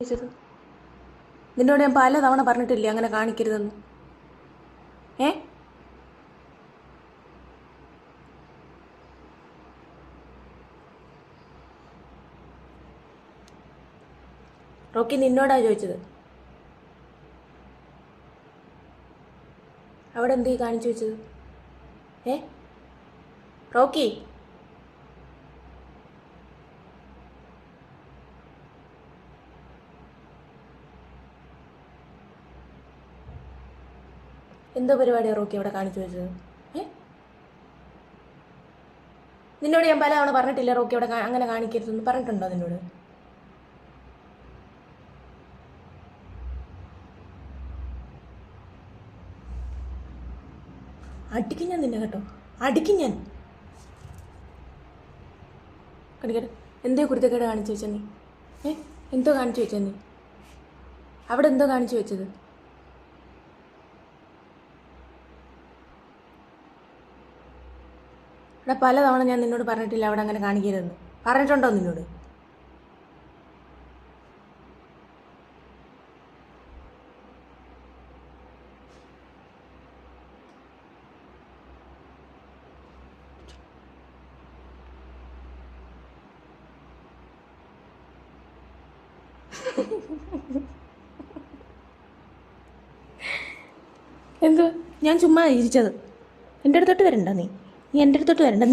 ചോദിച്ചത്? നിന്നോട് ഞാൻ പല തവണ പറഞ്ഞിട്ടില്ലേ അങ്ങനെ കാണിക്കരുതെന്ന്? ഏ റോക്കി നിന്നോടാ ചോദിച്ചത്. അവിടെ എന്തീ കാണിച്ചു വെച്ചത്? ഏ റോക്കി, എന്തോ പരിപാടിയാണ് റോക്കി അവിടെ കാണിച്ചു വെച്ചത്? ഏ നിന്നോട് ഞാൻ പല തവണ പറഞ്ഞിട്ടില്ല റോക്കി അവിടെ അങ്ങനെ കാണിക്കരുതെന്ന്? പറഞ്ഞിട്ടുണ്ടോ നിന്നോട്? അടിക്കും ഞാൻ നിന്നെ കേട്ടോ, അടിക്കും ഞാൻ. കടിക്കട്ടെ. എന്തോ കുരുത്തക്കേട് കാണിച്ചു വെച്ചാ നീ? എന്തോ കാണിച്ചു വെച്ചാ നീ? അവിടെ എന്തോ കാണിച്ചു വെച്ചത്? ഇവിടെ പല തവണ ഞാൻ നിന്നോട് പറഞ്ഞിട്ടില്ല അവിടെ അങ്ങനെ കാണിക്കരുതെന്ന്? പറഞ്ഞിട്ടുണ്ടോ നിന്നോട്? എന്തോ ഞാൻ ചുമ്മാ ഇരിച്ചത്. എൻ്റെ അടുത്തോട്ട് വരണ്ട നീ. നീ എൻ്റെ അടുത്തോട്ട് വരണ്ട.